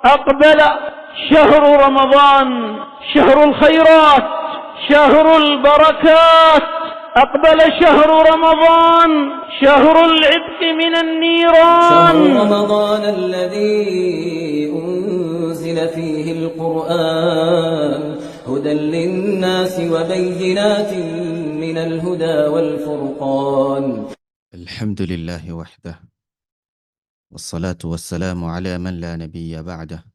أقبل شهر رمضان، شهر الخيرات، شهر البركات. أقبل شهر رمضان، شهر العتق من النيران. شهر رمضان الذي أنزل فيه القرآن هدى للناس وبينات من الهدى والفرقان. الحمد لله وحده، والصلاة والسلام على من لا نبي بعده،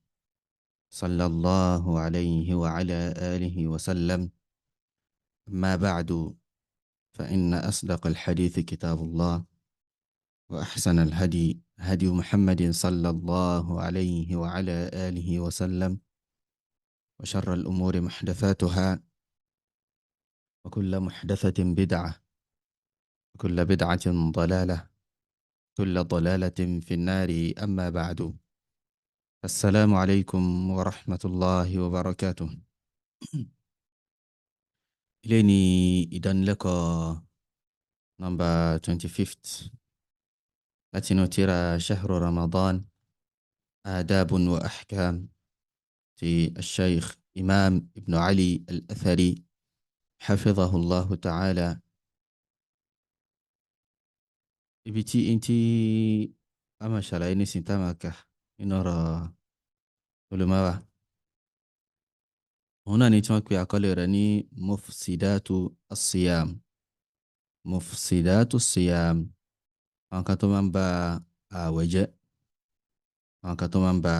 صلى الله عليه وعلى آله وسلم. ما بعد، فإن أصدق الحديث كتاب الله، وأحسن الهدي هدي محمد صلى الله عليه وعلى آله وسلم، وشر الأمور محدثاتها، وكل محدثة بدعة، وكل بدعة ضلالة، كل ضلالة في النار. أما بعد، السلام عليكم ورحمة الله وبركاته. إليني إذن لك نمبر 25 التي نترى شهر رمضان آداب وأحكام في الشيخ إمام ابن علي الأثري حفظه الله تعالى. ibiti inti ama ṣàlàyé nísìn tá máa kà nínú ọ̀rọ̀ olùmọ́wà òun náà ni tí wọ́n pe àkọlé rẹ̀ ní mufsidatu as-siyam. mufsidatu as-siyam, àwọn kan tó máa ń ba ààwẹ̀ jẹ́, àwọn kan tó máa ń ba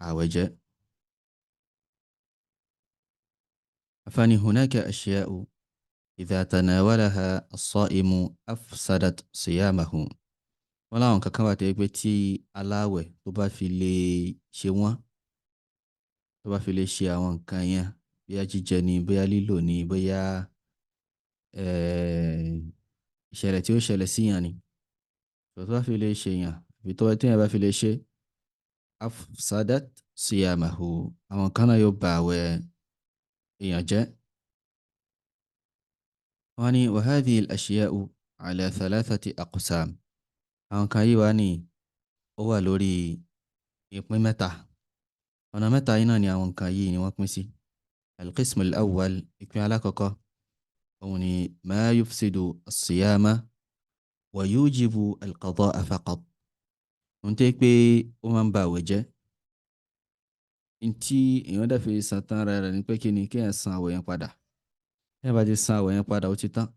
ààwẹ̀ jẹ́. afani hunaka ashya'u idha tanawalaha as-sa'imu afsadat siyamahu. wọ́n láwọn kankan wà tó yẹ pé tí aláwẹ̀ tó bá fi lè ṣe wọ́n, tó bá fi lè ṣe àwọn nǹkan yẹn, bóyá jíjẹ ni, bóyá lílò ni, bóyá ìṣẹ̀lẹ̀ tí ó ṣẹlẹ̀ síyàn ni, tó bá fi lè ṣe yàn àbí tó téèyàn bá fi lè ṣe afsadat siyamahu, àwọn kan náà yóò ba àwẹ̀ èèyàn jẹ́. wọ́n ní wa hadhihi al-ashya'u ala thalathati aqsam. àwọn kan yìí wá ní ó wà lórí ìpín mẹ́ta. ọ̀nà mẹ́ta yìí náà ni àwọn nǹkan yìí ni wọ́n pín sí. al-qism al-awwal, ìpín alákọ̀ọ́kọ́, òun ni ma yufsidu as-siyama wa yujibu al-qada'a faqat. ohun tó yẹ pé ó máa ń ba àwẹ̀ jẹ́, ntí èèyàn dẹ̀ fi san tán ara rẹ̀ ní pé kí ni kéèyàn san àwẹ̀ yẹn padà. kéèyàn bá ti san àwẹ̀ yẹn padà ó ti tán.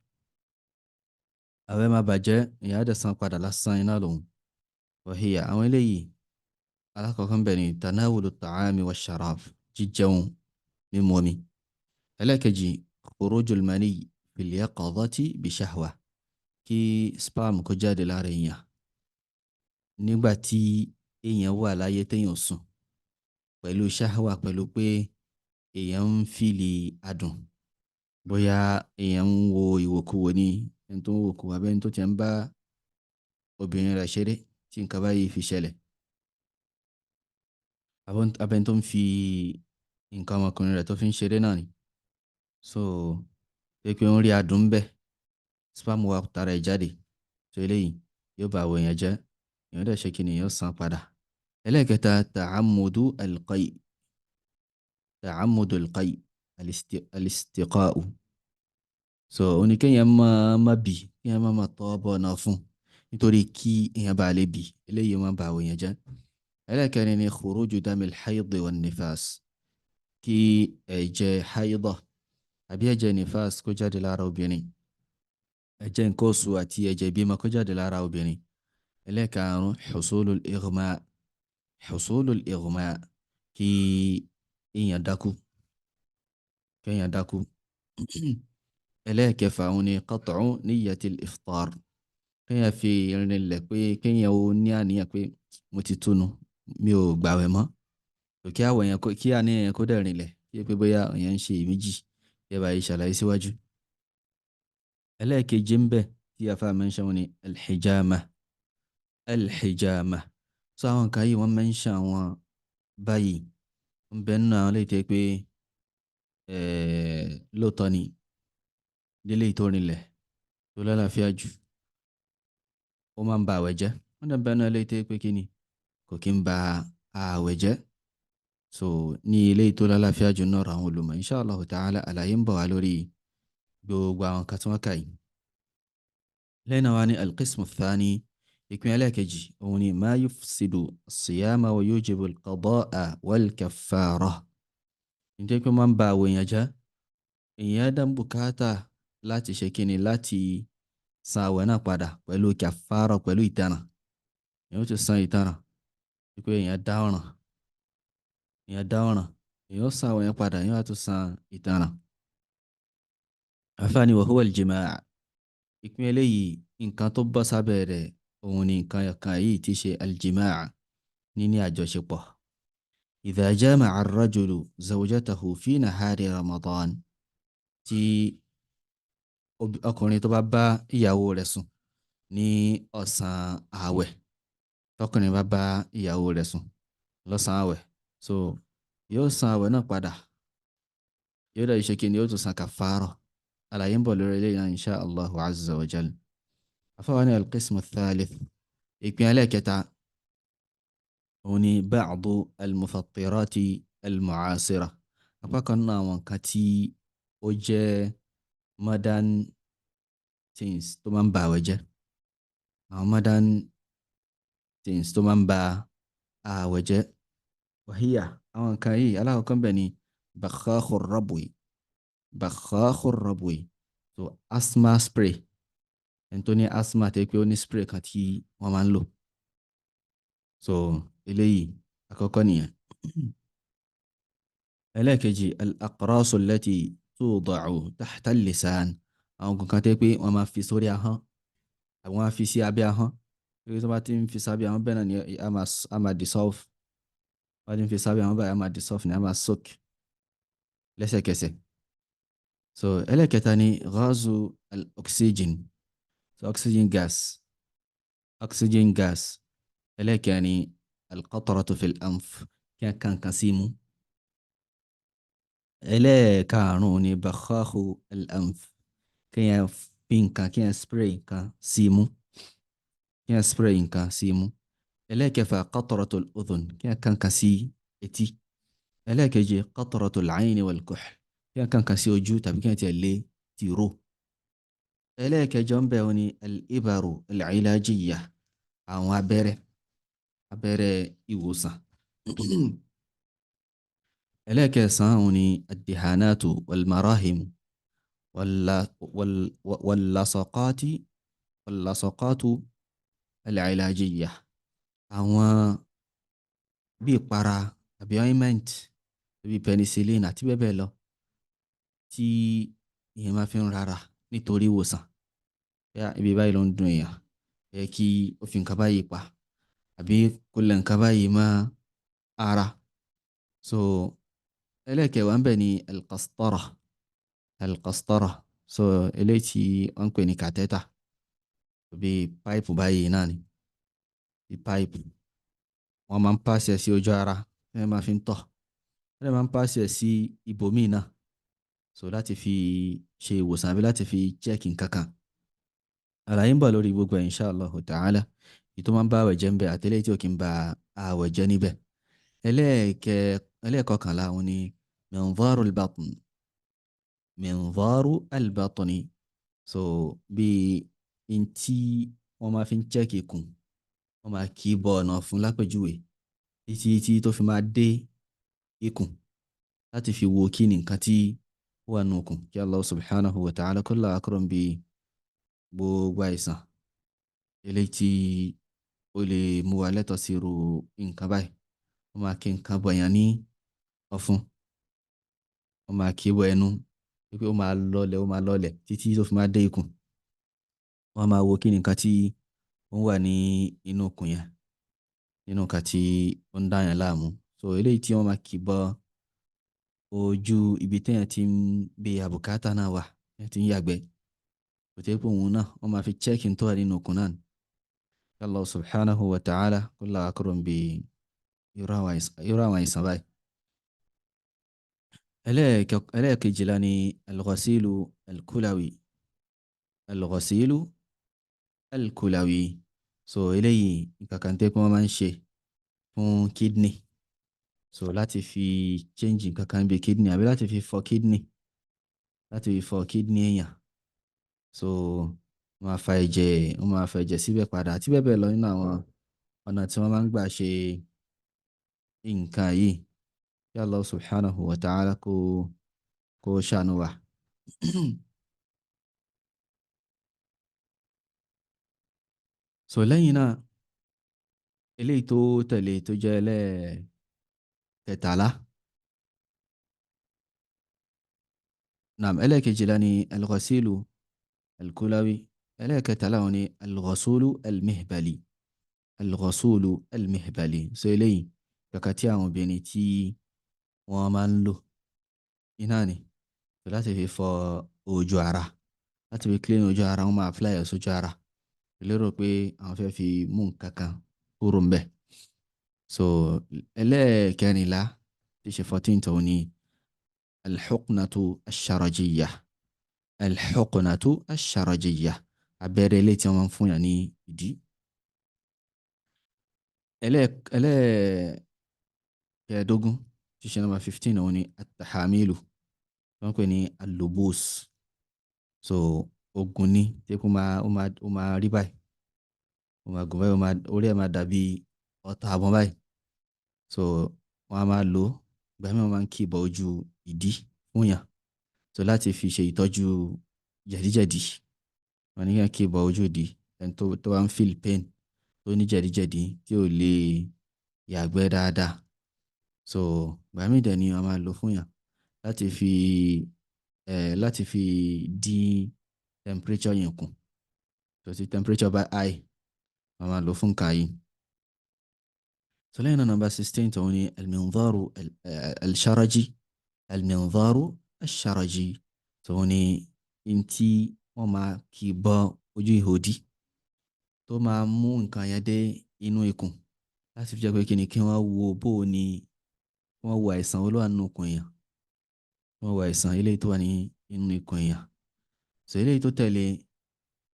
àwẹ̀ máa bàjẹ́, èèyàn á dẹ̀ san padà lásán iná lòun. wa hiya, àwọn eléyìí alákọ̀ọ́kọ́ ń bẹ̀ ní tanawulu ta'ami wa sharab, jíjẹun, mímu omi. ẹlẹ́ẹ̀kejì khurujul mani fil yaqadati bi shahwa, kí sperm kó jáde lára èèyàn nígbà tí èèyàn wà láyé téèyàn sùn, pẹ̀lú shahwa, pẹ̀lú pé èèyàn ń fìlì adùn, bóyá èèyàn ń wo ìwòkuwò ní ẹni tó ń wòkuwò abẹ́ ẹni tó ti ń bá obìnrin rẹ̀ ṣeré tí nǹkan báyìí fi ṣẹlẹ̀, abẹ́ni tó ń fi nǹkan ọmọkùnrin rẹ̀ tó fi ń ṣeré náà ni. so pé ó ń rí adùn ń bẹ̀, sperm wa tara ẹ̀ jáde, so eléyìí yóò bá àwọ̀ èèyàn jẹ́, èèyàn dẹ̀ ṣe kí ni yóò san padà. ẹlẹ́ẹ̀kẹta ta'ammudu al-qay', ta'ammudu al-qay' al-istiqa'u. so oníkéèyàn má bì, kéèyàn má tọ́ bọ̀ náà fún nítorí kí èèyàn bá lè bì, eléyìí máa bá àwọ̀ èèyàn jẹ́. ẹlẹ́ẹ̀kẹrin ni khuruju damil hayd wan nifas, kí ẹ̀jẹ̀ hayd àbí ẹ̀jẹ̀ nifas kó jáde lára obìnrin, ẹ̀jẹ̀ nǹkan oṣù àti ẹ̀jẹ̀ ìbímọ kó jáde lára obìnrin. ẹlẹ́ẹ̀karùn-ún husulul ighma, kí èèyàn dákú, kéèyàn dákú. ẹlẹ́ẹ̀kẹfà òun ni qat'u niyyatil iftar, kéèyàn fi rinlẹ̀ pé kéèyàn ó ní àníyàn pé mo ti túnu, mi ò gbàwẹ̀ mọ́. kí àwẹ̀ yẹn kí àníyàn yẹn kó dẹ̀ rinlẹ̀, kí pé bóyá èèyàn ń ṣe ìméjì, yẹ bá yìí ṣàlàyé síwájú. ẹlẹ́ẹ̀keje ń bẹ tí afa mention ni alhijama. so àwọn kan yìí wọ́n mention wọn báyìí ń bẹ nínú àwọn léyìí tẹ́ pé lóòótọ́ ni délé tó rinlẹ̀ tó lálàáfíà jù, ó máa ń ba àwẹ̀ jẹ́. wọ́n dẹ̀ bẹ nínú léyìí tẹ́ pé kí ni kò kí ń ba àwẹ̀ jẹ́. so ní ilé tó lálàáfíà jù náà àwọn olùmọ̀ insha Allah ta'ala àlàyé ń bọ̀ wá lórí gbogbo àwọn kan tí wọ́n kà yìí. lẹ́yìn náà wá ní alqismu thani ìpín ẹlẹ́ẹ̀kejì òun ni ma yufsidu siyama wa yujibu alqada'a wal kaffara. ǹjẹ́ pé máa ń ba àwọ̀ èèyàn jẹ́ èèyàn dá bùkátà láti ṣe kíni láti san àwẹ̀ náà padà pẹ̀lú kàfàrà pẹ̀lú ìtanràn. èèyàn ó ti san ìtanràn wípé èèyàn dá ọ̀ràn èèyàn ó san àwẹ̀ yẹn padà èèyàn á tún san ìtanràn. àfáàní wa huwa al-jima' ìpín eléyìí nǹkan tó bọ́ sábẹ́ rẹ̀ òun ni nǹkan kan yìí ti ṣe al-jima' níní àjọṣepọ̀. idha jama'a ar-rajulu zawjatahu fi nahari Ramadan tí ọkùnrin tó bá bá ìyàwó rẹ̀ sùn ní ọ̀sán ààwẹ̀ tọkùnrin bá bá ìyàwó rẹ̀ sùn lọ́sàn ààwẹ̀ so yóò san ààwẹ̀ náà padà yóò dẹ̀ ṣe kí ni yóò tún san kàfàrà. àlàyé ń bọ̀ lórí eléyìí náà insha Allahu azza wa jal. afáwọn ní alqismu thalith ìpín ẹlẹ́ẹ̀kẹta òun ni ba'du almufattirati almu'asira apá kan náà àwọn nǹkan tí ó jẹ́ modern things tó máa ń ba àwẹ̀ jẹ́ àwọn modern things tó máa ń ba àwẹ̀ jẹ́ wàhíyà àwọn nǹkan yìí alákọ̀ọ́kọ́ bẹ̀ ni bakhakhur rabwi so asthma spray ẹni tó ní asthma tẹ́ pé ó ní spray kan tí wọ́n máa ń lò so eléyìí àkọ́kọ́ nìyẹn. ẹlẹ́ẹ̀kejì al-aqrasu allati tuda'u tahta al-lisan àwọn nǹkan tẹ́ pé wọ́n máa fi sórí ahọ́n àwọn máa fi sí abẹ́ ahọ́n pé tó bá ti ń fi sábẹ́ ahọ́n bẹ́ẹ̀ náà ni a máa dissolve wọ́n ti ń fi sábẹ́ ahọ́n báyìí a máa dissolve ni a máa soak lẹ́sẹ̀kẹsẹ̀. so ẹlẹ́ẹ̀kẹta ni ghazu al-oxygen so oxygen gas ẹlẹ́ẹ̀kẹrin ni al-qatratu fil anf kí a kankan sí mú. ẹlẹ́ẹ̀karùn-ún ni bakhakhu al-anf kí a fi nǹkan kí a spray nǹkan sí mú. ẹlẹ́ẹ̀kẹfà qatratu al-udhun kí a kankan sí etí. ẹlẹ́ẹ̀keje qatratu al-ayni wal-kuhl kí a kankan sí ojú tàbí kí a tiẹ̀ lé tìró. ẹlẹ́ẹ̀kẹjọ ń bẹ̀ wọ́n ní al-ibaru al-ilajiyya àwọn abẹ́rẹ́ ìwòsàn. ẹlẹ́ẹ̀kẹsàn òun ni ad-dihanatu wal-marahim wal-lasaqatu al-ilajiyya àwọn bí ìpara àbí ointment bí penicillin àti bẹ́ẹ̀ bẹ́ẹ̀ lọ tí èèyàn máa fi ń rárá nítorí ìwòsàn ibi báyìí ló ń dùn èèyàn kí ó fi nǹkan báyìí pa àbí kó lẹ̀ nǹkan báyìí mọ́ ara. so ẹlẹ́ẹ̀kẹwàá ń bẹ̀ ní alqastara so eléyìí tí wọ́n ń pè ní kàtẹ́tà bí páìpù báyìí náà ni bí páìpù wọ́n máa ń pàṣẹ sí ojú ara wọ́n máa fi ń tọ̀ wọ́n máa ń pàṣẹ sí ibòmíì náà so láti fi ṣe ìwòsàn àbí láti fi chẹ́ẹ̀kì nǹkan kan. àlàyé ń bọ̀ lórí gbogbo ẹ̀ insha Allahu ta'ala ìtò máa ń bá àwẹ̀ jẹ́ ń bẹ àtẹ́lẹ̀ tí ò kí ń ba àwẹ̀ jẹ́ níbẹ̀. ẹlẹ́ẹ̀kọkànlá òun ni minzaru al-batni so bí n tí wọ́n máa fi ń chẹ́ẹ̀kì ikùn wọ́n máa kì í bọ ọ̀nà fún lápèjúwe títí tó fi máa dé ikùn láti fi wo kí ni nǹkan tí ó wà nù ikùn kí Allah subhanahu wa ta'ala kulla akram bí gbogbo àìsàn eléyìí tí ó lè mú wa lẹ́tọ̀ọ́ sí irú nǹkan báyìí wọ́n máa kí nǹkan bọ̀ yàn ní ọ̀fun wọ́n máa kí bọ̀ ẹnu wípé ó máa lọlẹ̀ títí tó fi máa dé ikùn wọ́n máa wo kí ni nǹkan tí ó ń wà ní inú ikùn yẹn nínú nǹkan tí ó ń dá yàn láàmú so eléyìí tí wọ́n máa kí bọ̀ ojú ibi téèyàn ti ń gbé àbùkátà náà wà ẹ̀ ti ń yàgbẹ́ kò tẹ́ pé òun náà wọ́n máa fi chẹ́ẹ̀kì tó wà nínú ikùn náà ni. Allah subhanahu wa ta'ala kulla akram bí irú àwọn àìsàn báyìí. ẹlẹ́ẹ̀kejìlá ni al-ghasilu al-kulawi so eléyìí nǹkan kan tẹ́ pé wọ́n máa ń ṣe fún kidney so láti fi change nǹkan kan bí kidney àbí láti fi fọ kidney èèyàn so wọ́n máa fa ẹ̀jẹ̀ síbẹ̀ padà àti bẹ́ẹ̀ bẹ́ẹ̀ lọ nínú àwọn ọ̀nà tí wọ́n máa ń gbà ṣe nǹkan yìí kí Allah subhanahu wa ta'ala kó ṣàánú wa. so lẹ́yìn náà eléyìí tó tẹ̀lé tó jẹ́ ẹlẹ́ẹ̀kẹtàlá naam ẹlẹ́ẹ̀kejìlá ni al-ghasilu al-kulawi ẹlẹ́ẹ̀kẹtàlá wọn ni al-ghasulu al-mihbali so eléyìí kàkà tí àwọn obìnrin tí wọ́n máa ń lò iná ni so láti fi fọ ojú ara láti fi clean ojú ara wọn máa apply ẹ̀ sójú ara lérò pé àwọn fẹ́ fi mú nǹkan kan kúrò ń bẹ̀. so ẹlẹ́ẹ̀kẹrìnlá tí ṣe 14th òun ni alḥuqnatu ash-sharajiyya abẹ́rẹ́ ilé tí wọ́n máa ń fún yàn ní ìdí. ẹlẹ́ẹ̀kẹẹ̀dógún tí ṣe number 15 òun ni at-tahamilu wọ́n pè ní al-lubus so ogun ní tí kò máa rí báyìí ó máa gùn báyìí orí ẹ̀ máa dàbí ọta àbọ̀n báyìí so wọ́n á máa lò ó ìgbà mìíràn máa ń kì í bọ ojú ìdí fún yàn so láti fi ṣe ìtọ́jú jẹ̀díjẹ̀dí wọ́n ní kí wọ́n kì í bọ ojú ìdí ẹni tó bá ń feel pain tó ní jẹ̀díjẹ̀dí tí ò lè yàgbẹ́ dáadáa so ìgbà mìíràn dẹ̀ ni wọ́n máa lò fún yàn láti fi dín temperature yẹn kù so tí temperature bá high wọ́n máa lò fún nǹkan yìí. so lẹ́yìn náà number 16 tó ní al-minzaru al-sharaji tó ní ntí wọ́n máa kì í bọ ojú ìhòdí tó máa mú nǹkan yẹn dé inú ikùn láti fi jẹ́ pé kí wọ́n wo wọ́n wo àìsàn olówó nínú ikùn èèyàn wọ́n wo àìsàn eléyìí tó wà ní inú ikùn èèyàn. so eléyìí tó tẹ̀lé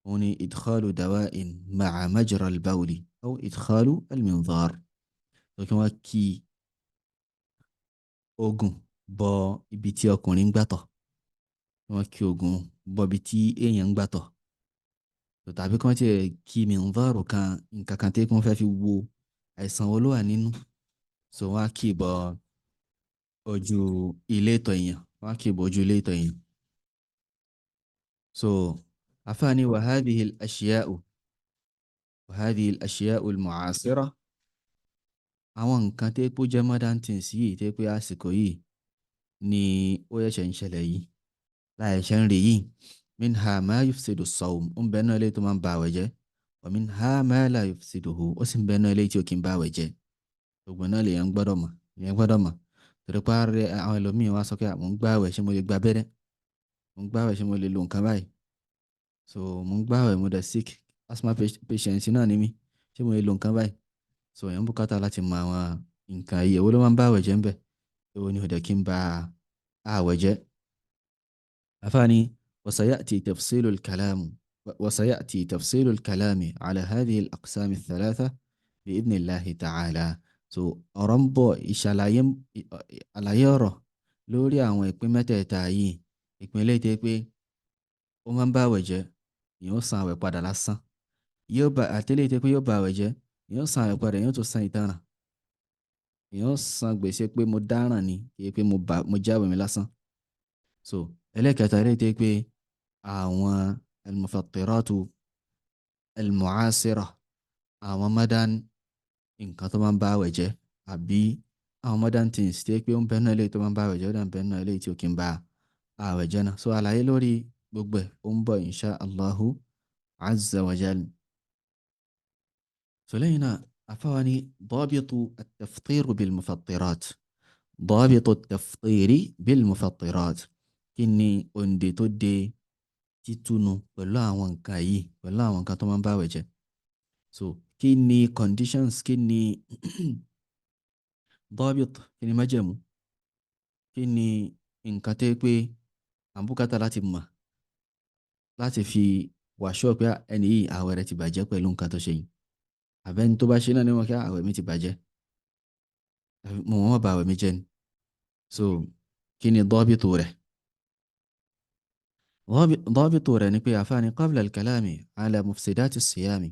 òun ni idkhalu dawa'in ma'a majra al-bawli aw idkhalu al-minzar so kí wọ́n kí oògùn bọ ibi tí ọkùnrin ń gbàtọ̀ wọ́n kí oògùn bọ ibi tí èèyàn ń gbàtọ̀ so tàbí kí wọ́n ti kí minzaru kan nǹkan kan tí wọ́n fẹ́ fi wo àìsàn wo ló wà nínú so wọ́n á kí bọ ojú ilé ìtọ̀ èèyàn so afáàní wa hadhihi al-ashya'u al-mu'asira àwọn nǹkan tí ó jẹ́ modern things yìí tí pé àsìkò yìí ni ó yẹ̀ṣẹ̀ ń ṣẹlẹ̀ yìí láìṣẹ́ ń rí yìí minha ma yufsidu as-sawm ó ń bẹ náà ilé tó máa ń ba àwẹ̀ jẹ́ wa minha ma la yufsiduhu ó sì ń bẹ náà ilé tí ó kì í ba àwẹ̀ jẹ́ gbogbo náà lèèyàn gbọ́dọ̀ mọ̀ torí pé àwọn ẹlòmíín wá sọ pé mo ń gbààwẹ̀ ṣé mo lè gba abẹ́rẹ́ mo ń gbààwẹ̀ ṣé mo lè lo nǹkan báyìí so mo ń gbààwẹ̀ mo dẹ̀ sick asthma patient náà ni mí ṣé mo lè lo nǹkan báyìí so èèyàn bùkátà láti mọ àwọn nǹkan yìí èwo ló máa ń bá àwẹ̀ jẹ́ ń bẹ̀ èwo ni ò dẹ̀ kí ń ba àwẹ̀ jẹ́. àfààní وسيأتي تفصيل الكلام على هذه الأقسام الثلاثة بإذن الله تعالى so ọ̀rọ̀ ń bọ̀ àlàyé ọ̀rọ̀ lórí àwọn ìpín mẹ́tẹ̀ẹ̀ta yìí ìpín eléyìí tẹ́ pé ó máa ń bá àwẹ̀ jẹ́ yóò san àwẹ̀ padà lásán àtẹ́lẹ̀ tẹ́ pé yóò bá àwẹ̀ jẹ́ yóò san àwẹ̀ padà yóò tún san ìtanràn yóò san gbèsè pé mo dáràn ni kì í pé mo jáwèé mi lásán so ẹlẹ́kẹta eléyìí tẹ́ pé àwọn al-mufattiratu al-mu'asira àwọn modern nǹkan tó máa ń bá àwẹ̀ jẹ́ àbí àwọn modern things tí pé ó ń bẹ náà eléyìí tó máa ń bá àwẹ̀ jẹ́ ó dà ń bẹ náà eléyìí tí ó kì í bá àwẹ̀ jẹ́ náà so àlàyé lórí gbogbo ẹ̀ ó ń bọ̀ insha Allahu azza wa jal. so lẹ́yìn náà afáwa ní dabitu at-tafṭir bil-mufattirat kí ni òǹdè tó de títúnu pẹ̀lú àwọn nǹkan yìí pẹ̀lú àwọn nǹkan tó máa ń bá àwẹ̀ jẹ́ so kí ni conditions kí ni dabit kí ni májẹ̀mú kí ni nǹkan tẹ́ pé àbúkátà láti mọ̀ láti fi wàṣọ́ pé ẹni yìí àwẹ̀ rẹ̀ ti bàjẹ́ pẹ̀lú nǹkan tó ṣe yìí àbẹ́ni tó bá ṣe náà ni wọ́n kí àwẹ̀ mi ti bàjẹ́ mo wọ́n bá àwẹ̀ mi jẹ́ ni. So kí ni dọ́bìtù rẹ̀? dọ́bìtù rẹ̀ ni pé àfáàní qabla al-kalami ala mufsidati siyami,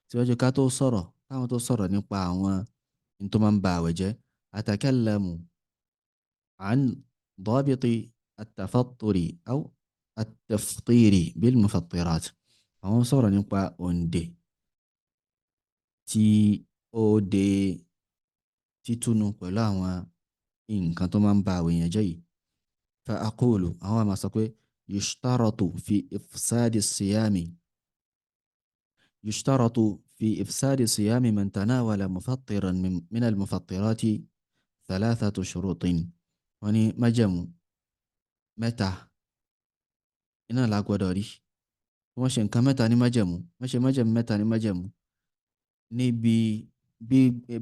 síwájú ká tó sọ̀rọ̀, káwọn tó sọ̀rọ̀ nípa àwọn ní tó máa ń ba àwẹ̀ jẹ́, atakallamu an dọ́bìtì at-tafatturi aw at-tafṭiri bil mufattirat. àwọn sọ̀rọ̀ nípa òǹdè tí ó de títúnu pẹ̀lú àwọn nǹkan tó máa ń ba àwẹ̀ yẹn jẹ́ yìí. fa aqulu, àwọn àmà sọ pé yushtaratu fi ifsadi siyami يشترط في إفساد صيام من تناول مفطرا من المفطرات 3 شروط. wọ́n ní májẹ̀mú mẹ́ta iná la gbọ́dọ̀ rí. wọ́n ṣe nǹkan mẹ́ta ní májẹ̀mú, wọ́n ṣe májẹ̀mú mẹ́ta ní májẹ̀mú níbi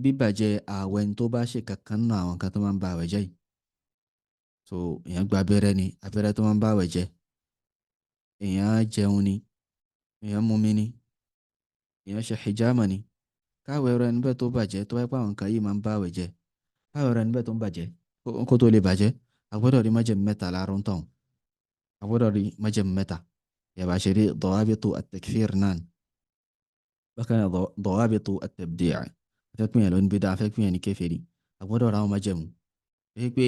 bíbàjẹ́ ààwẹ̀ tó bá ṣe kankan nínú àwọn kan tó máa ń ba ààwẹ̀ jẹ́ yìí. so èèyàn gba abẹ́rẹ́ ni, abẹ́rẹ́ tó máa ń ba ààwẹ̀ jẹ́, èèyàn jẹun ni, èèyàn mumi ni, èèyàn ṣe hijama ni. káwẹ̀ rẹ̀ níbẹ̀ tó bàjẹ́ tó wáyé pé àwọn nǹkan yìí máa ń bá àwẹ̀ jẹ́, káwẹ̀ rẹ̀ níbẹ̀ tó ń bàjẹ́ kó tó lè bàjẹ́, a gbọ́dọ̀ rí májẹ̀mú mẹ́ta láàárọ̀ ń tọ̀hún. a gbọ́dọ̀ rí májẹ̀mú mẹ́ta. yàrá ṣe rí dawabitu at-takfir náà, bákan náà dawabitu at-tabdi', afẹ́ pín yẹn ló ń bí dáa, afẹ́ pín yẹn ní kèfèrí, a gbọ́dọ̀ ra àwọn májẹ̀mú. pé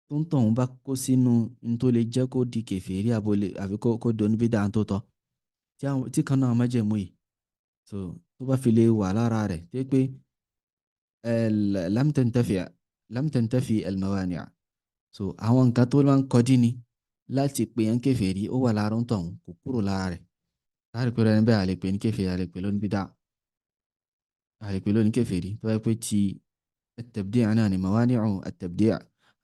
tó ń tọ̀hún bá kó sínú ní tó lè jẹ́ kó di kèfèrí àbí kó do ní bí dáa tó tọ́, tí kan náà májẹ̀mú yìí so tó bá fi lè wà lára rẹ̀ tí pé lam tantafi al-mawani', so àwọn nǹkan tó máa ń kọdí ni láti pè yẹn kèfèrí ó wà lára ń tọ̀hún, kò kúrò lára rẹ̀. láti pé ẹni bẹ́ẹ̀ a lè pè ní kèfèrí, a lè pè lóní bídà, a lè pè lóní kèfèrí tó bá pé ti at-tabdi' náà ni mawani'u at-tabdi',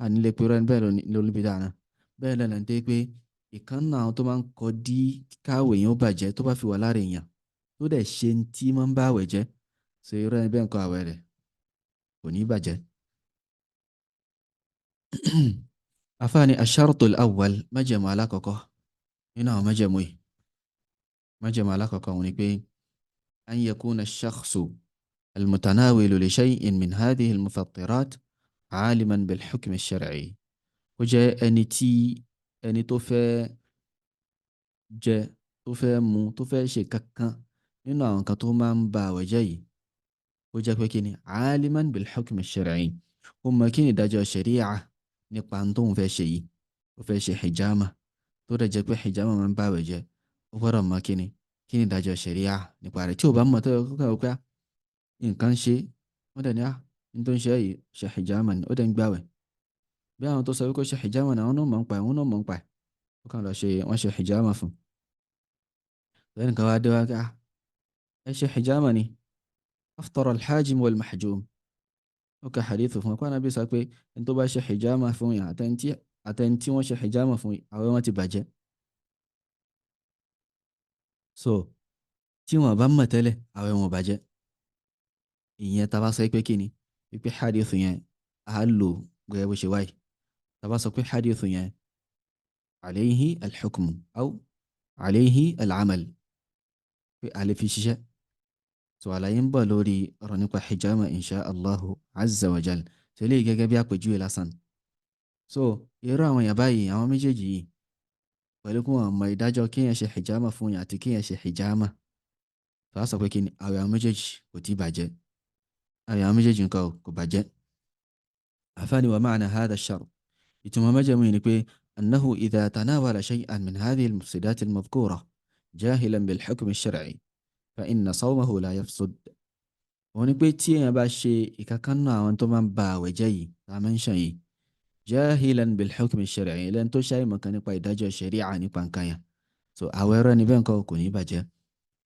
a ní lè pè ẹni bẹ́ẹ̀ lóní bídà náà. bẹ́ẹ̀ lẹ́nu tí pé ìkànnà tó máa ń kọdí káwé yẹn ó bàjẹ́ tó bá fi wà lára èèyàn tó dẹ̀ ṣe ń tí máa ń bá àwẹ̀ jẹ́, so irú ẹni bẹ́ẹ̀ ń kọ́ àwẹ̀ rẹ̀ kò ní bàjẹ́. afáàní ash-shartul awwal, májẹ̀mú alákọ̀ọ́kọ́ nínú àwọn májẹ̀mú yìí. májẹ̀mú alákọ̀ọ́kọ́ wọn ni pé an yakuna ash-shakhsu al-mutanawilu li shay'in min hadhihi al-mufattirat 'aliman bil-hukm ash-shar'i. ó jẹ́ ẹni tó fẹ́ jẹ, tó fẹ́ mu, tó fẹ́ ṣe kankan nínú àwọn kan tó máa ń ba àwẹ̀ jẹ́ yìí, ó jẹ́ pé kí ni 'aliman bil-hukm ash-shar'i, ó mọ̀ kí ni ìdájọ́ ṣẹ̀ríà nípa tó ń fẹ́ ṣe yìí. ó fẹ́ ṣe hijama tó dẹ̀ jẹ́ pé hijama máa ń ba àwẹ̀ jẹ́, ó gbọ́dọ̀ mọ̀ kí ni ìdájọ́ ṣẹ̀ríà nípa rẹ̀. tí ò bá mọ̀ tó yẹ kó kà nǹkan ṣe, wọ́n dẹ̀ ní ní tó ń ṣe yìí ṣe hijama ni, ó dẹ̀ ń gbàwẹ̀. bí àwọn tó sọ wípé ṣe hijama ni àwọn náà mọ̀ ń pa ẹ̀, wọ́n náà mọ̀ ń pa ẹ̀, ó kàn lọ ṣe wọ́n ṣe hijama fún un. ẹnìkan wá dé wá ká ẹ ṣe hijama ni aftara al-hajim wal-mahjum. ó ka hadithu fún ọkọ̀ Ànábì sọ pé ẹni tó bá ṣe hijama fún yàn àtẹni tí wọ́n ṣe hijama fún àwẹ̀ wọn ti bàjẹ́. so tí wọ́n bá mọ̀ tẹ́lẹ̀ àwẹ̀ wọn bàjẹ́. ìyẹn tá bá sọ pé kí ni pípé hadithu yẹn a lò gẹ́gẹ́ bó ṣe wáyé. tá bá sọ pé hadithu yẹn alayhi al-hukmu aw alayhi al-amal, pé a lè fi ṣiṣẹ́. so àlàyé ń bọ̀ lórí ọ̀rọ̀ nípa hijama insha Allahu azza wa jal, so eléyìí gẹ́gẹ́ bí àpèjúwe lásán. so irú àwọn èèyàn báyìí, àwọn méjèèjì yìí, pẹ̀lú kí wọ́n mọ ìdájọ́ kíyàn ṣe hijama fún yàn àti kíyàn ṣe hijama, so a sọ pé kí ni àwẹ̀ àwọn méjèèjì kò tí bàjẹ́, àwẹ̀ àwọn méjèèjì nǹkan kò bàjẹ́. àfáàní wa ma'na hadha ash-shart, ìtumọ̀ májẹ̀mú yìí ni pé annahu idha tanawala shay'an min hadhihi al-mufsidat al-madhkura jahilan bil-hukm ash-shar'i fa inna sawmahu la yafsud. wọ́n ní pé tí èèyàn bá ṣe ìkankan náà àwọn tó máa ń ba àwẹ̀ jẹ́ yìí tá a máa ń ṣàn yìí, jahilan bil-hukm ash-shar'i, lẹ́nu tó ṣàì mọ̀kan nípa ìdájọ́ ṣẹ̀ríà nípa nǹkan yẹn, so àwẹ̀ rẹ̀ níbẹ̀ nǹkan kò ní bàjẹ́.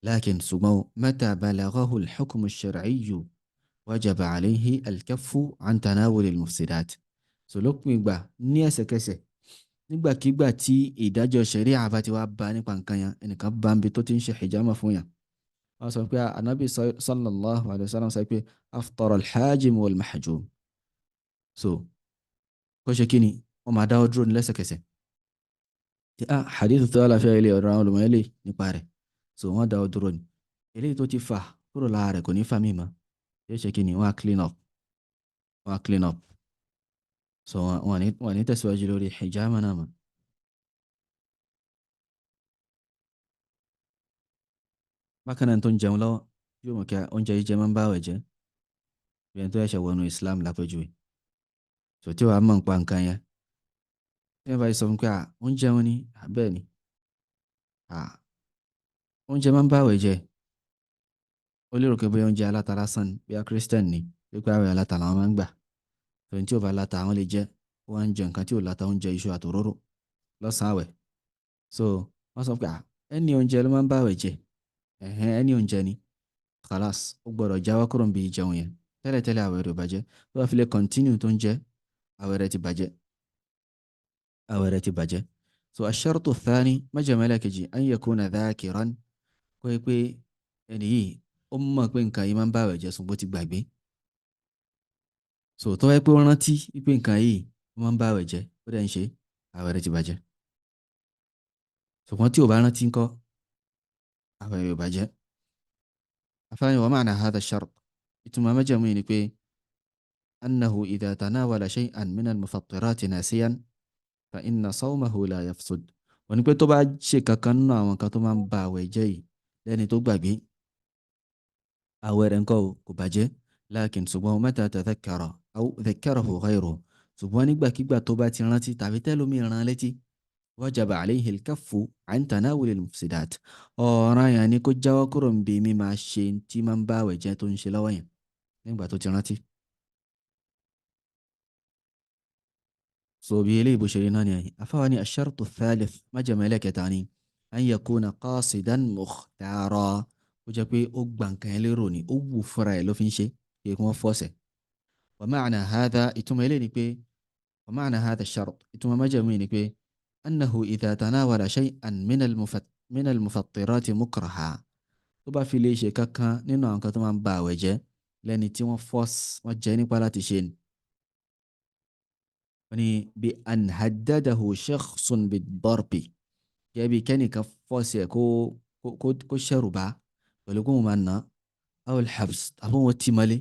lakin ṣùgbọ́n mata balaghahu al-hukm ash-shar'iyyu wajaba alayhi al-kaffu an tanawul al-mufsidat. so lópin ìgbà ní ẹsẹ̀kẹsẹ̀ nígbàkigbà tí ìdájọ́ ṣẹ̀ríà bá ti wá bá nípa nǹkan yẹn, ẹnìkan bá ń bi tó ti ń ṣe hijama fún yàn, wọ́n sọ pé Ànábì sallallahu alayhi wa sallam sọ pé aftara al-hajim wal-mahjum, so kó ṣe kí ni wọ́n máa dáwọ́ dúró ní lẹ́sẹ̀kẹsẹ̀. hadith tó àlàáfíà ilé ọ̀rọ̀ àwọn olùmọ̀ ilé nípa rẹ̀, so wọ́n dáwọ́ dúró ni. eléyìí tó ti fà kúrò lára rẹ̀ kò ní fà mí mọ́, yóò ṣe kí ni wọ́n á clean up. wọ́n á clean up so wọ́n ní tẹ̀síwájú lórí hijama náà mọ́. bákan náà tó ń jẹun lọ́wọ́ yóò mọ̀ kí oúnjẹ jíjẹ máa ń bá àwẹ̀ jẹ́ bí ẹni tó ẹ̀ṣẹ̀ wọnú Islam lápẹ́jùwe so tí wàá mọ̀ nípa nǹkan yẹn tí wọ́n bá sọ fún pé oúnjẹ wọn ni bẹ́ẹ̀ ni oúnjẹ máa ń bá àwẹ̀ jẹ́ ó lérò pé bóyá oúnjẹ aláta lásán ni bóyá Christian ni pípẹ́ àwẹ̀ aláta làwọn máa ń gbà tòun tí ò bá láta àwọn lè jẹ́ ó wá ń jẹ nǹkan tí ò láta oúnjẹ iṣu àtòróró lọ́sàn-án àwẹ̀ so wọ́n sọ pé ẹni oúnjẹ ló máa ń bá àwẹ̀ jẹ́ ẹni oúnjẹ ni khalas ó gbọ́dọ̀ jáwọ́ kúrò níbi ìjẹun yẹn tẹ́lẹ̀tẹ́lẹ̀ àwẹ̀ rẹ̀ ò bàjẹ́ tó bá fi lè continue tó ń jẹ àwẹ̀ rẹ̀ ti bàjẹ́ àwẹ̀ rẹ̀ ti bàjẹ́ so ash-shartu thani májẹ̀mú ẹlẹ́kejì an yakuna dhakiran kó yẹ pé ẹni yìí ó mọ̀ pé nǹkan yìí máa ń bá àwẹ̀ jẹ́ ṣùgbọ́n ó ti gbàgbé so tó wáyé pé ó rántí pé nǹkan yìí ó máa ń bá àwẹ̀ jẹ́ ó dẹ̀ ń ṣe àwẹ̀ rẹ̀ ti bàjẹ́ ṣùgbọ́n tí ò bá rántí ńkọ́ àwẹ̀ rẹ̀ ò bàjẹ́. afáàní wa ma'na hadha ash-shart ìtumọ̀ májẹ̀mú yìí ni pé annahu idha tanawala shay'an min al-mufattirati nasiyan fa inna sawmahu la yafsud wọ́n ní pé tó bá ṣe kankan nínú àwọn kan tó máa ń ba àwẹ̀ jẹ́ yìí lẹ́ni tó gbàgbé àwẹ̀ rẹ̀ ńkọ́ kò bàjẹ́ lakin ṣùgbọ́n mata tadhakkara aw dhakkarahu ghayruhu ṣùgbọ́n nígbàkigbà tó bá ti rántí tàbí tẹ́lómi rán létí wajaba alayhi al-kaffu an tanawuli al-mufsidat ọ̀ràn yẹn ni kó jáwọ́ kúrò ń bí mi máa ṣe tí máa ń bá àwẹ̀ jẹ́ tó ń ṣe lọ́wọ́ yẹn nígbà tó ti rántí. so bí eléyìí bó ṣe rí náà ni ẹ̀yìn afáwa ni ash-shartu ath-thalith májẹ̀mú ẹlẹ́kẹta ni an yakuna qasidan mukhtara ó jẹ́ pé ó gbà nǹkan yẹn lérò ni ó wù fúnra ẹ̀ ló fi ń ṣe kí wọ́n fọ́ọ̀sẹ̀. wa ma'na hadha ìtumọ̀ eléyìí ni pé wa ma'na hadha ash-shart ìtumọ̀ májẹ̀mú yìí ni pé annahu idha tanawala shay'an min al-mufattirati mukraha tó bá fi lè ṣe kankan nínú àwọn kan tó máa ń ba àwẹ̀ jẹ́ lẹ́ni tí wọ́n fọ́ọ̀sì wọ́n jẹ́ nípa láti ṣe ni. wọ́n ní bí an haddadahu shakhsun bid-darbi gẹ́gẹ́ bí kẹ́nìkan fọ́ọ̀sì ẹ̀ kó ṣẹ̀rù bá pẹ̀lú kó wọn máa ná aw al-habs àbọ̀ wọn ti mọ́lé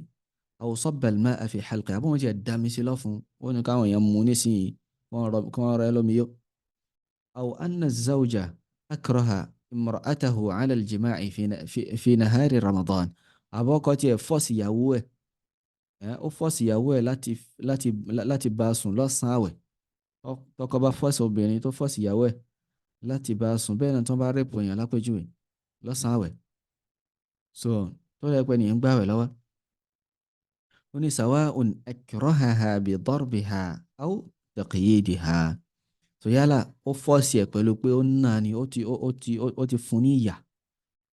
aw sabba al-ma'a fi halqi àbọ̀ wọn ti dá mi sí lọ́fun wọ́n ní káwọn èèyàn mú nísìnyí wọ́n rọ ẹ lómi yó. aw anna az-zawja akraha imra'atahu 'ala al-jima'i fi nahari Ramadan àbọ̀kọ́ tiẹ̀ fọ́ọ̀sì ìyàwó ẹ̀ ó fọ́ọ̀sì ìyàwó ẹ̀ láti bá a sùn lọ́sàn-án àwẹ̀ tọkọ bá fọ́ọ̀sì obìnrin tó fọ́ọ̀sì ìyàwó ẹ̀ láti bá a sùn bẹ́ẹ̀ náà tó bá rẹ́pù èèyàn lápẹ́jùwe lọ́sàn-án àwẹ̀ so tó yẹ pé nìyẹn gbàwẹ̀ lọ́wọ́ ó ní sawa'un akrahaha bi darbiha aw taqyidiha so yálà ó fọ́ọ̀sì ẹ̀ pẹ̀lú pé ó nà ní ó ti fún ní ìyà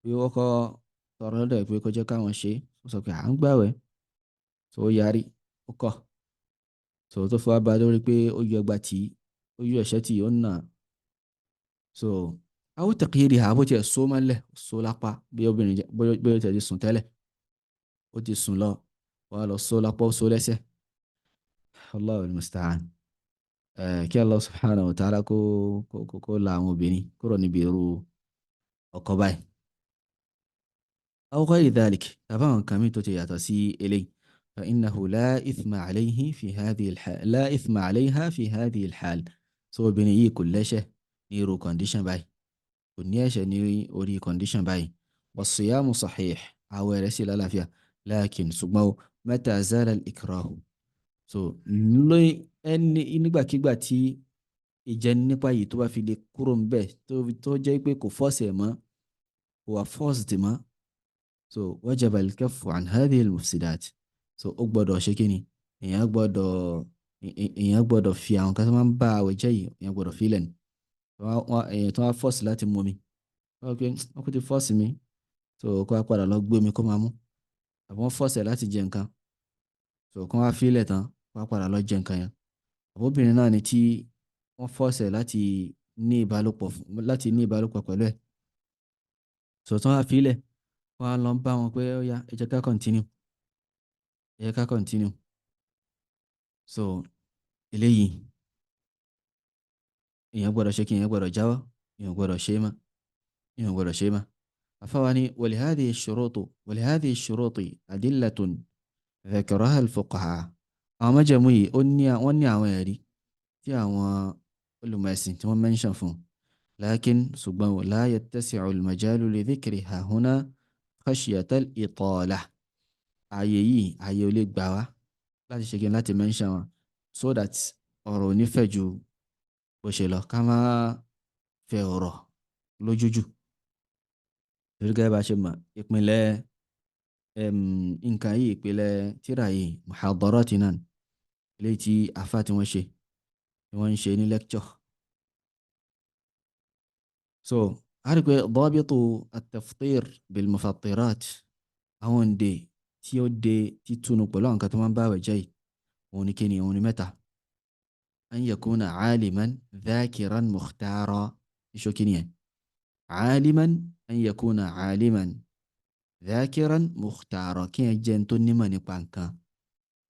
pé ó kọ́ tọrọ lọ́dọ̀ pé kó jẹ́ káwọn ṣe ó sọ pé à ń gbàwẹ̀ so ó yarí ó kọ̀ so tó fi wá ba lórí pé ó yọ ẹgbà tí ó yọ ẹ̀ṣẹ́ tí ó nà so àwọn tẹ̀kìrì àbó tiẹ̀ so mọ́lẹ̀ so lápá bí obìnrin bí ó ti sùn tẹ́lẹ̀ ó ti sùn lọ wọ́n á lọ so lápá ó so lẹ́sẹ̀ Allahu al-musta'an kí Allah subhanahu wa ta'ala kó la àwọn obìnrin kúrò níbi irú ọkọ báyìí. aw ghayri dhalik tàbá àwọn kan mi tó ti yàtọ̀ sí eléyìí فإنه لا إثم عليه في هذه الحال لا إثم عليها في هذه الحال so obìnrin yìí kò lẹ́ṣẹ̀ ní irú condition báyìí kò ní ẹ̀ṣẹ̀ ní orí condition báyìí والصيام صحيح àwẹ̀ rẹ̀ sì lálàáfíà لكن ṣùgbọ́n متى زال الإكراه so ẹni nígbàkigbà tí ìjẹni nípa yìí tó bá fi lè kúrò ń bẹ̀ tó jẹ́ pé kò force ẹ̀ mọ́ kò wà forced mọ́ so وجب الكف عن هذه المفسدات so ó gbọ́dọ̀ ṣe kí ni èèyàn gbọ́dọ̀ fi àwọn kan tó máa ń bá àwẹ̀ jẹ́ yìí èèyàn gbọ́dọ̀ fi lẹ̀ ní èèyàn tó wá fọ́ọ̀sì láti mú mi wọ́n kò ti fọ́ọ̀sì mi so kó wá padà lọ gbé mi kó máa mú àbí wọ́n fọ́ọ̀sì láti jẹ nǹkan so kó wá fi lẹ̀ tán kó wá padà lọ jẹ nǹkan yẹn àbóbìnrin náà ni tí wọ́n fọ́ọ̀sì láti ní ìbálòpọ̀ pẹ̀lú ẹ̀ so tó wá fi lẹ̀ kó wá lọ bá wọn pé ó yá ẹ jẹ́ ká continue so eléyìí èèyàn gbọ́dọ̀ ṣe kí èèyàn gbọ́dọ̀ jáwọ́ èèyàn gbọ́dọ̀ ṣe má afáwání ولهذه الشروط أدلة ذكرها الفقهاء àwọn májẹ̀mú yìí wọ́n ní àwọn ẹ̀rí tí àwọn olùmọ̀ ẹ̀sìn tí wọ́n mention fún lakin ṣùgbọ́n la yattasi'u al-majalu li dhikriha huna khashyata al-itala ààyè yìí ààyè ò lè gbà wá láti ṣe kí n láti mention wọn so that ọ̀rọ̀ ò ní fẹ̀ ju bó ṣe lọ ká má fẹ̀ ọ̀rọ̀ lójújù torí gẹ́gẹ́ bá ṣe mọ̀ ìpínlẹ̀ nǹkan yìí ìpínlẹ̀ tíra yìí muhadarati náà eléyìí tí àfáà tí wọ́n ń ṣe ní lecture. So a rí pé dabitu at-taftir bil mufattirat àwọn òǹdè tí ó de títúnu pẹ̀lú àwọn kan tó máa ń báwẹ̀ jẹ́ yìí òun ni kíni òun ni mẹ́ta an yakuna aliman dhakiran mukhtara iṣó kíni yẹn aliman an yakuna aliman dhakiran mukhtara kí ẹ jẹ́ tó nímọ̀ nípa nǹkan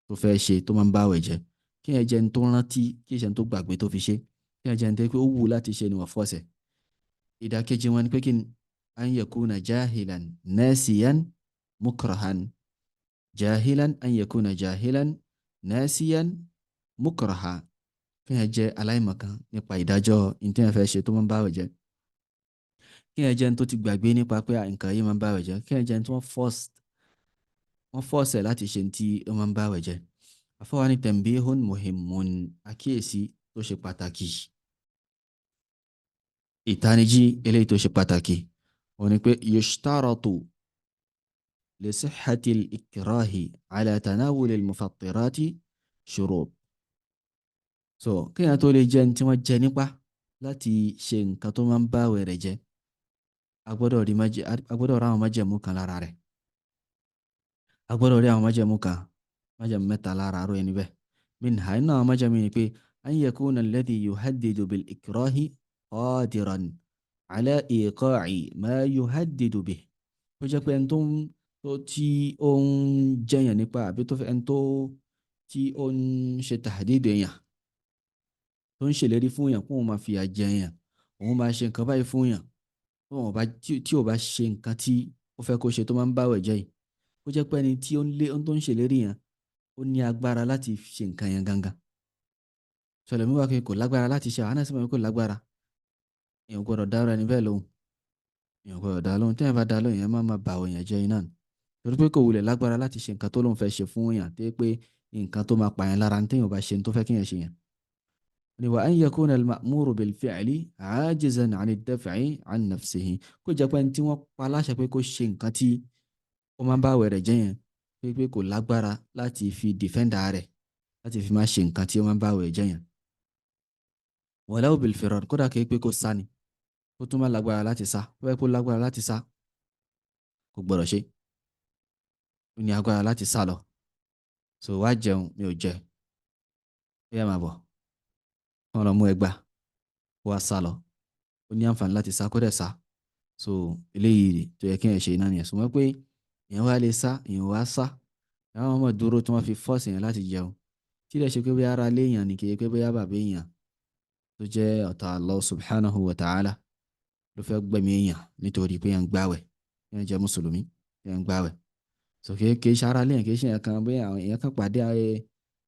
tó fẹ́ ṣe tó máa ń báwẹ̀ jẹ́ kí ẹ jẹ́ tó rántí kí ẹ jẹ́ tó gbàgbé tó fi ṣe kí ẹ jẹ́ tó pé ó wù láti ṣe ni wọ́n fọ́ọ̀sẹ̀ ìdákejì wọn ni pé kí an yakuna jahilan nasiyan mukrahan jahilan an yakuna jahilan nasiyan mukraha kí ẹ jẹ́ aláìmọ̀kan nípa ìdájọ́ ìtí ẹ fẹ́ ṣe tó máa ń báwẹ̀ jẹ́ kí ẹ jẹ́ tó ti gbàgbé nípa pé nǹkan yìí máa ń báwẹ̀ jẹ́ kí ẹ jẹ́ tó wọ́n fọ́ọ̀sẹ̀ láti ṣe tí ó máa ń báwẹ̀ jẹ́ afọwọ́ ní tanbihun muhimmun àkíyèsí tó ṣe pàtàkì ìtanijí eléyìí tó ṣe pàtàkì wọ́n ní pé yushtaratu li sihhati al-ikrahi ala tanawul al-mufattirati shurut so kíyàn tó lè jẹ́ tí wọ́n jẹ nípa láti ṣe nǹkan tó máa ń báwẹ̀ rẹ̀ jẹ́ agbọ́dọ̀ rí àwọn májẹ̀mú kan lára rẹ̀ agbọ́dọ̀ rí àwọn májẹ̀mú mẹ́ta lára rẹ̀ níbẹ̀ minha iná àwọn májẹ̀mú ni pé an yakuna alladhi yuhaddidu bil ikrahi qadiran ala iqa'i ma yuhaddidu bih ó jẹ́ pé ẹni tó tí ó ń jẹyàn nípa àbí tó fẹ́ ẹni tó tí ó ń ṣe tàdídò èèyàn tó ń ṣèlérí fún èèyàn kó wọn máa fìyà jẹ èèyàn òun máa ṣe nǹkan báyìí fún èèyàn tí ò bá ṣe nǹkan tí ó fẹ́ kó ṣe tó máa ń báwẹ̀ jẹ́ yìí ó jẹ́ pé ẹni tí ó ń ṣèlérí yẹn ó ní agbára láti ṣe nǹkan yẹn gangan sọlẹ̀ mi wá pé kò lágbára láti ṣe àwọn náà sì mọ̀ pé kò lágbára èèyàn gbọ́dọ̀ dá ẹni bẹ́ẹ̀ lóhùn èèyàn gbọ́dọ̀ dá lóhùn tẹ́yìn bá dá lóhùn yẹn máa bà òyìn jẹ́ iná torí pé kò wulẹ̀ lágbára láti ṣe nǹkan tó lóun fẹ́ ṣe fún èèyàn tẹ́ pé nǹkan tó máa pààyàn lára ní téèyàn bá ṣe tó fẹ́ kéèyàn ṣe yẹn. ni wa an yakuna al-ma'muru bil-fi'li 'ajizan 'an ad-daf'i 'an nafsihi kó jẹ́ pé tí wọ́n pa láṣẹ pé kó ṣe nǹkan tí ó máa ń bá àwẹ̀ rẹ̀ jẹ́ yẹn pé kò lágbára láti fi dìfẹ́ǹdà rẹ̀ láti fi máa ṣe nǹkan tí ó máa ń bá àwẹ̀ jẹ́ yẹn. walau bil-firar kódà kí pé kó sá ni ó tún máa lágbára láti sá ó yẹ kó lágbára láti sá kò gbọ́dọ̀ ṣe ó ní agbára láti sá lọ so wá jẹun mi ò jẹ ó yẹ máa bọ̀ kí wọ́n lọ mú ẹgbà kó wá sá lọ ó ní àǹfààní láti sá kó dẹ̀ sá so eléyìí tó yẹ kí èèyàn ṣe iná nìyẹn sùnmọ́ pé èèyàn wá lè sá èèyàn wá sá àwọn ọmọ dúró tí wọ́n fi fọ́ọ̀sì yẹn láti jẹun tí ilẹ̀ ṣe pé bóyá ara léèyàn ní kì í pé bóyá bàbá èèyàn tó jẹ́ ọ̀tá Allah subhanahu wa ta'ala ló fẹ́ gbẹ̀mí èèyàn nítorí pé èèyàn gbàwẹ̀ èèyàn jẹ́ mùsùlùmí èèyàn gbàwẹ̀ so kì í ṣe ara léèyàn kì í ṣe èèyàn kan bóyá àwọn èèyàn kan pàdé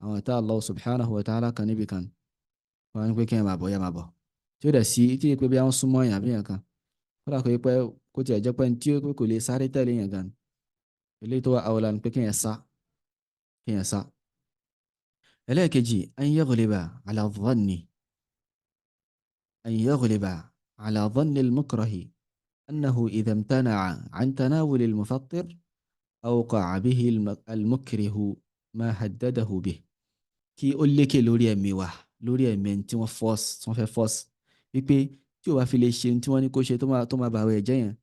àwọn ọ̀tá Allah subhanahu wa ta'ala kan níbi kan wọ́n á ní pé kí èèyàn máa bọ̀ yá máa bọ̀ tí ó dẹ̀ sí tí pé bí wọ́n súnmọ́ èèyàn bí èèyàn kan kódà kò yẹ pé kó tiẹ̀ jẹ́ pé tí ó kò lè sáré tẹ̀lé èèyàn gan eléyìí tó wà àwòlá ni pé kí èèyàn sá ẹlẹ́ẹ̀kejì an yaghliba ala dhanni al-mukrahi annahu idha imtana'a an tanawul al-mufattir awqa'a bihi al-mukrihu ma haddadahu bihi kí ó lékè lórí ẹ̀mí tí wọ́n fẹ́ force wípé tí ó bá fi lè ṣe tí wọ́n ní kó ṣe tó máa bàwẹ̀ jẹ́ yẹn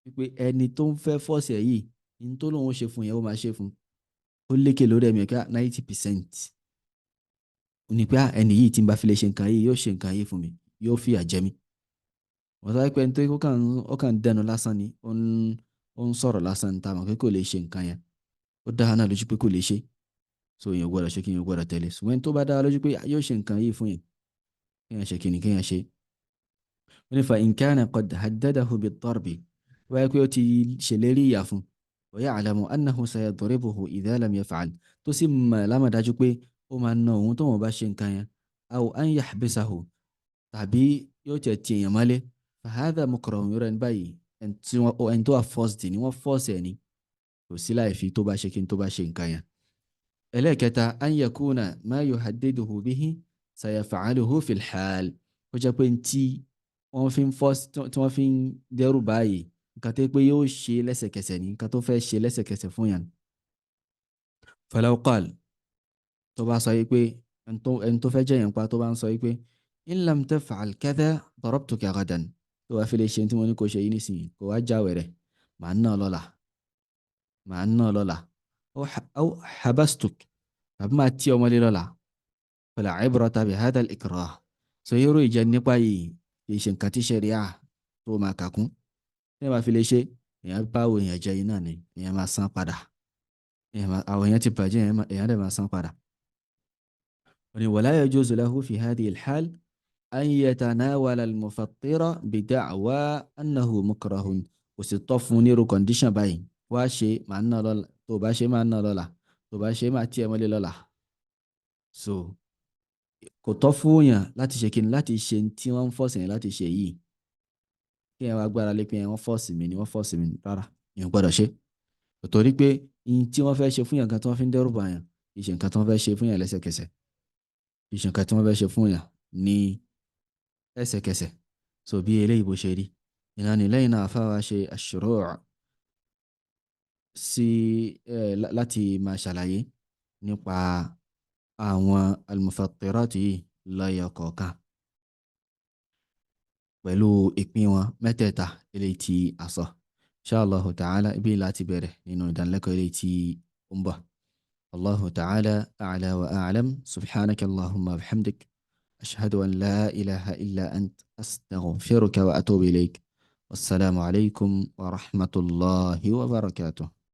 wípé ẹni tó ń fẹ́ force ẹ̀ yìí ní tó lóun ṣe fún yẹn ó máa ṣe fún ó lékè lórí ẹ̀mí ká 90% ní pé ẹni yìí tí n bá fi lè ṣe nǹkan yìí yóò ṣe nǹkan yìí fún mi yóò fìyà jẹ mí wọ́n sọ pé ẹni tó ó kàn dẹnu lásán ni ó ń sọ̀rọ̀ lásán ní táwọn pé kò lè ṣe nǹkan yẹn ó dá náà lójú pé kò lè ṣe so èèyàn gbọ́dọ̀ ṣe kí èèyàn gbọ́dọ̀ tẹ̀lé ṣùgbọ́n tó bá dá lójú pé yóò ṣe nǹkan yìí fún yẹn kéèyàn ṣe kíni kéèyàn ṣe. wọ́n ní fa in kana qad haddadahu bid-darbi wáyé pé ó ti ṣèlérí ìyà fún ويعلم أنه سيضربه إذا لم يفعل تسمى لما dájú pé ó máa ná òun tóun bá ṣe nǹkan yẹn أو أن يحبسه tàbí yóò tiẹ̀ ti èèyàn mọ́lé فهذا مكره irú ẹni báyìí ẹni tó wà forced ni wọ́n force ẹ̀ ni kò sí láì fi tó bá ṣe kí n tó bá ṣe nǹkan yẹn. ẹlẹ́ẹ̀kẹta أن يكون ما يهدده به سيفعله في الحال ó jẹ́ pé tí wọ́n fi ń force tí wọ́n fi ń dẹ́rù báyìí nǹkan tó pé yóò ṣe lẹ́sẹ̀kẹsẹ̀ ní nǹkan tó fẹ́ ṣe lẹ́sẹ̀kẹsẹ̀ fún yàn. فلو قال tó bá sọ yìí pé ẹni tó fẹ́ jẹ́ yẹn pa tó bá ń sọ yìí pé إن لم تفعل كذا ضربتك غدا tó wá fi lè ṣe tí mo ní kó ṣe yìí nísìnyí kó wá jáwèé rẹ̀ màá ná lọ́la màá ná lọ́la أو حبستك tàbí máa tí ọmọlé lọ́la فلا عبرة بهذا الإكراه so irú ìjẹ nípa yìí kì í ṣe nǹkan tí ṣẹ̀ríà tó máa kà kún tí wọ́n bá fi lè ṣe èèyàn bá àwọn èèyàn jẹ iná ni èèyàn máa san padà àwọn èèyàn ti bàjẹ́ èèyàn dẹ̀ máa san padà. ولا يجوز له في هذه الحال أن يتناول المفطر بدعوى أنه مكره kò sì tọ́ fún nírú condition báyìí wá ṣe máa ń ná lọ́la tó bá ṣe máa ń ná lọ́la tó bá ṣe máa tí ẹ mọ́lé lọ́la. so kò tọ́ fún yàn láti ṣe kíni láti ṣe tí wọ́n ń fọ́ọ̀sì yẹn láti ṣe yìí kí ẹ wá gbára lé pé wọ́n fọ́ọ̀sì mi ni wọ́n fọ́ọ̀sì mi rárá èèyàn gbọ́dọ̀ ṣe torí pé ihun tí wọ́n fẹ́ ṣe fún yàn kan tí wọ́n fi ń dẹ́rù bà yàn kì í ṣe nǹkan tí wọ́n fẹ́ ṣe fún yàn lẹ́sẹ̀kẹsẹ̀ kì í ṣe nǹkan tí wọ́n fẹ́ ṣe fún yàn ní ẹsẹ̀kẹsẹ̀ so bí eléyìí bó ṣe rí ìlànà lẹ́yìn náà afáwa ṣe àṣùrọ̀ sí láti máa ṣàlàyé nípa àwọn almufattirat yìí lọ́yọ̀ kọ̀ọ̀kan pẹ̀lú ìpín wọn mẹ́tẹ̀ẹ̀ta eléyìí tí a sọ inshallah ta'ala ibi láti bẹ̀rẹ̀ nínú ìdánilẹ́kọ̀ọ́ eléyìí tí ó ń bọ̀. Allahu ta'ala a'la wa a'lam subhanaka Allahumma wa bihamdik ashhadu an la ilaha illa ant astaghfiruka wa atubu ilayk wassalamu alaykum wa rahmatullahi wa barakatuh.